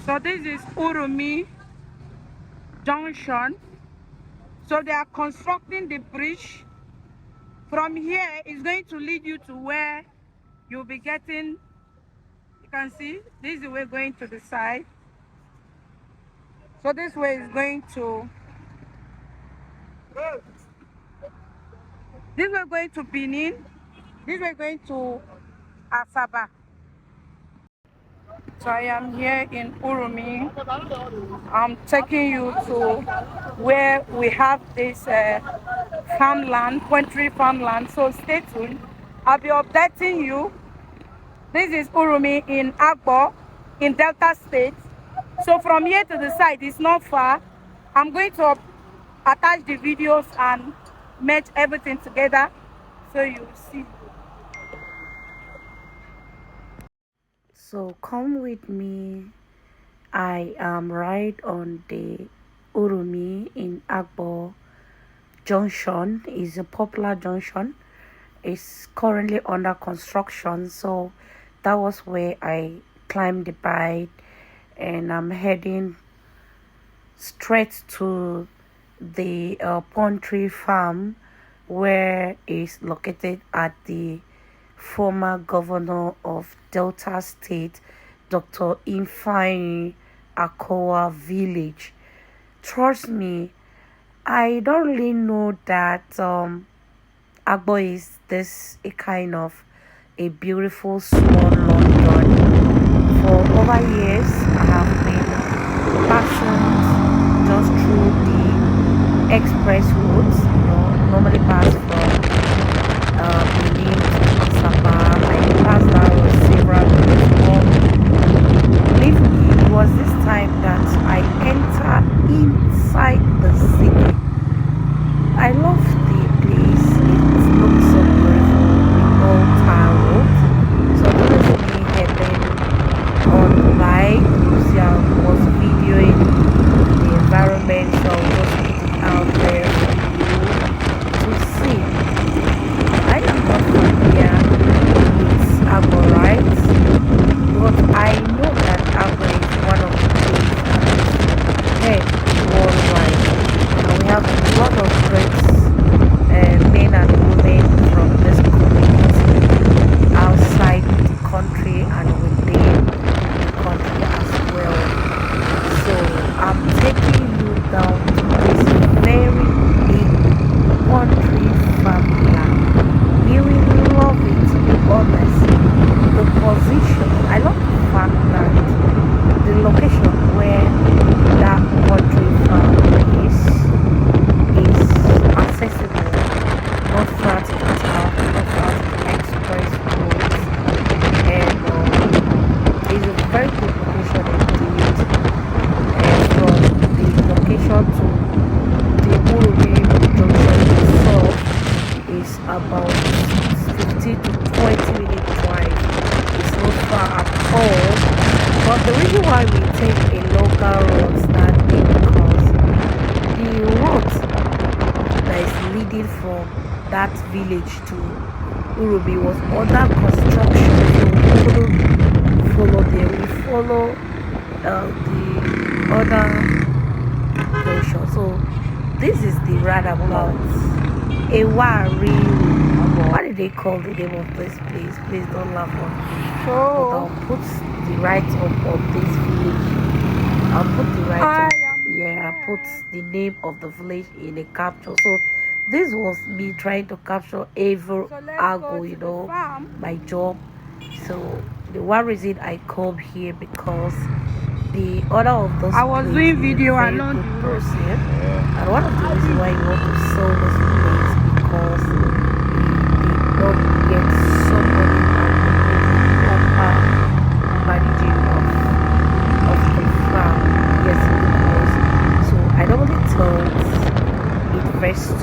So this is Urumi Junction. So they are constructing the bridge. From here, it's going to lead you to where you'll be getting, you can see, this is the way going to the side. So this way is going to, this way going to Benin, this way going to Asaba. So I am here in Urumi. I'm taking you to where we have this farmland, poultry farmland. So stay tuned. I'll be updating you. This is Urumi in Agbo, in Delta State. So from here to the side, it's not far. I'm going to attach the videos and match everything together so you see. So come with me. I am right on the Urumi in Agbo junction. Is a popular junction. It's currently under construction, so that was where I climbed the bike, and I'm heading straight to the poultry farm, where is located at the former governor of Delta State, Dr. Ifeanyi Okowa village. Trust me, I don't really know that Agbo is this a kind of a beautiful small London. For over years, I have been passing just through the express roads, normally pass from Benin to Asaba. I passed that road several times. Believe me, it was this time that I entered inside the city. I love the place. It looks so beautiful with all tile roads. So this is me heading on the bike. You see, I was videoing the environment, so I was just putting out there for you to see. I am not familiar with Agbo, right? But I know that Agbo is one of the places that is worldwide. And we have a lot of great men and women from this community outside the country and within the country as well. So I'm taking you down to this very big poultry farmland. You will love it, to be honest. The position, I love the fact that the location where that poultry farm is accessible, not far to the town, not far to the express roads, and it's a very good location indeed. And from the location to the Urumi junction itself is about 15 to 20-minute drive. It's not far at all. But the reason why we take a local road that day, because the road that is leading from that village to Urumi was under construction, so we couldn't follow there. We follow the other junction. So this is the roundabout. Owa-Alero. What did they call the name of this place? Please don't laugh on me. But I'll put the right up of this village. I'll put the right up. Yeah, I put the name of the village in a capture. So this was me trying to capture every angle, my job. So the one reason I come here, because the owner of those I was doing video alone good person, and one of the reasons why you want to sell this place, because he did not get somebody proper managing of the farm. Yes, it was. So I normally tell investors,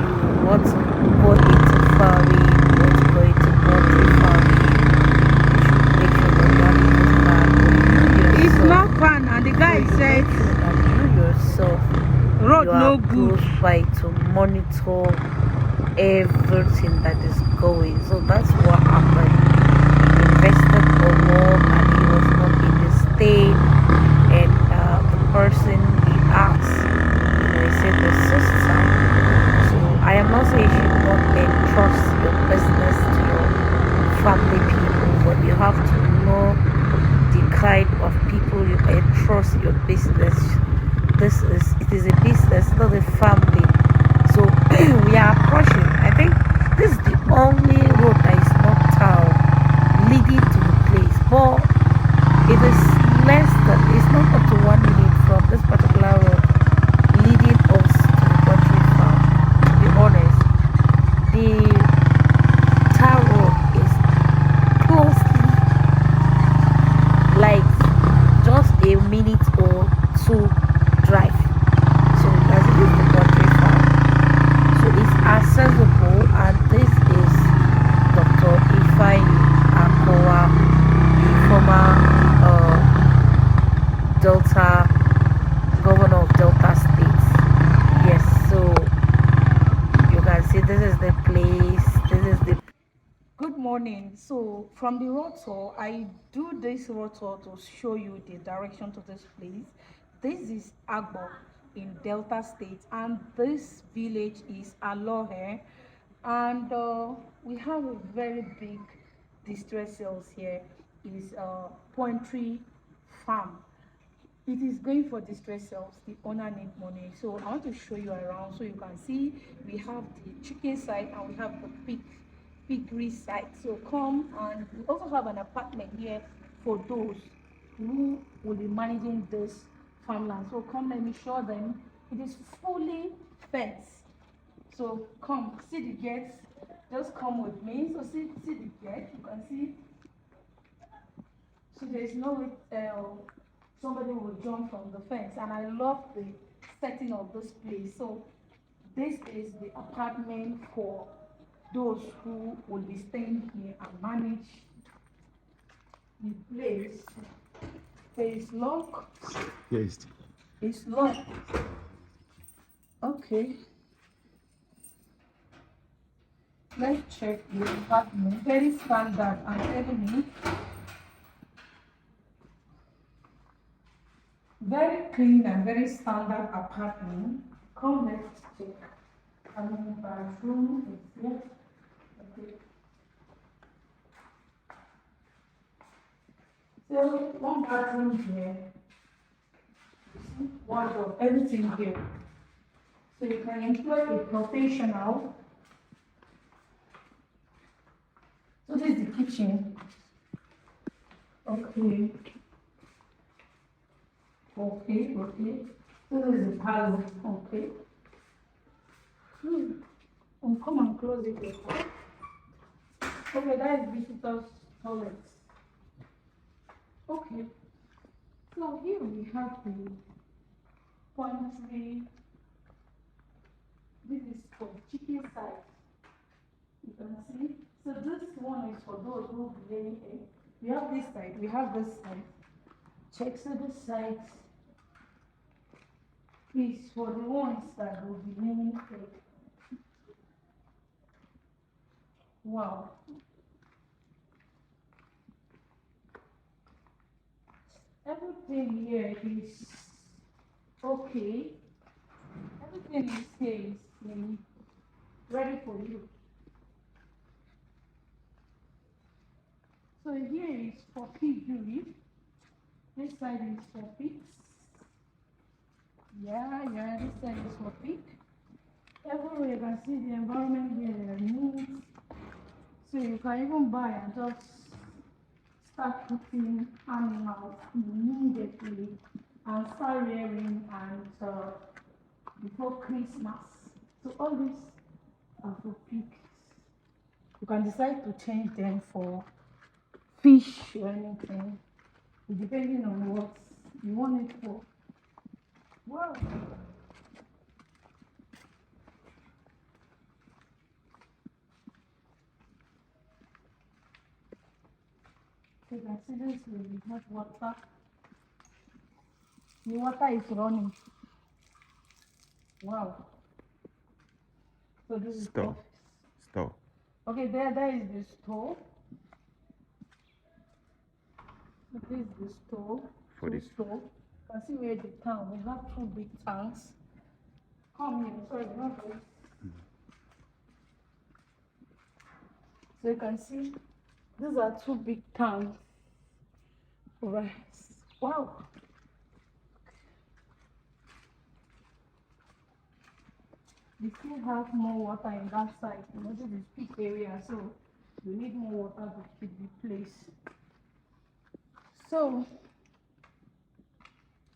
you want to go into farming, you want to go into poultry farming, you should make sure that you have a good plan. It's not fun, and the guy said that you yourself road you no are good. close by to monitor everything that is going. So that's what happened. He invested a lot and he was not able outside of people you entrust your business. It is a business, not a family. So we are approaching. I think this is the only road that is not town leading to the place, but it is less than, it's not up to 1 minute from this particular road leading us to the poultry farm. To be honest, the tar road is closely, like just a minute or two drive. So as it is the poultry farm, so it's accessible, and this is Dr. Ifeanyi Okowa, the former Delta governor of Delta State. Yes, so you can see this is the place. This is the Good morning. So from the road tour, I do this road tour to show you the direction to this place. This is Agbo in Delta State, and this village is Alohe, and we have a very big distress cells here. Is a poultry farm. It is going for distress sales. The owner need money, so I want to show you around so you can see. We have the chicken side and we have the piggery side. So come, and we also have an apartment here for those who will be managing this farmland. So come, let me show them. It is fully fenced. So come, see the gates. Just come with me. So see the gate. You can see. So there is no way somebody will jump from the fence. And I love the setting of this place. So this is the apartment for those who will be staying here and manage the place. There is lock. Yes. It's locked. Okay. Let's check the apartment. Very standard and elegant. Very clean and very standard apartment. Come, let's check. Bathroom is here. Okay. So one bathroom here. Wardrobe, everything here. So you can employ a professional. So this is the kitchen. Okay. Okay. So this is the parlor. Okay. Come and close it. Okay, that is visitors' toilet. Okay. So here we have the poultry. This is for chicken side. You can see. So this one is for those who will be laying egg. We have this side. We have this side. Check, so this side is for the ones that will be laying egg. Wow. Everything here is okay. Everything is here is ready for you. So here is for piggery. This side is for pigs. Yeah, this side is for pig. Everywhere you can see the environment here, there are neat. So you can even buy and just start putting animals immediately and start rearing and before Christmas. So all these are for pigs. You can decide to change them for fish or anything, depending on what you want it for. Wow. So you can see this we have water. The water is running. Wow. So this is Stove. Okay, there is the stove. So this is the stove. For this. Stove. You can see where the tank. We have two big tanks. Come here. Sorry, not this. So you can see these are two big tanks Right. Wow. We still have more water in that side. You know, this is peak area, so we need more water to keep the place. So,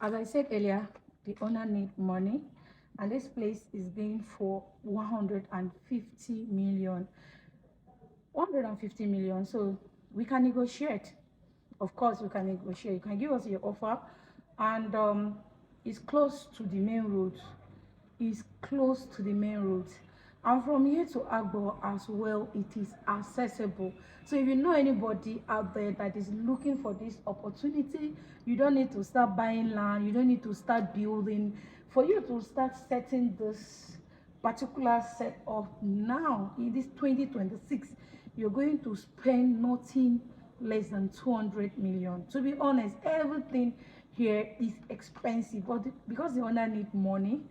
as I said earlier, the owner need money, and this place is going for 150 million. 150 million. So we can negotiate. Of course, we can negotiate. You can give us your offer, and it's close to the main road. Is close to the main road, and from here to Agbo as well, it is accessible. So if you know anybody out there that is looking for this opportunity, you don't need to start buying land, you don't need to start building. For you to start setting this particular set up now in this 2026, you're going to spend nothing less than 200 million. To be honest, everything here is expensive, but because the owner need money,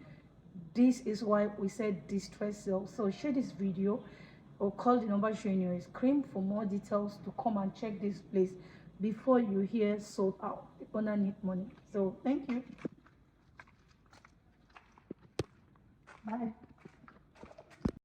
this is why we said distress sale. So share this video or call the number showing your screen for more details to come and check this place before you hear sold out. The owner need money. So thank you. Bye.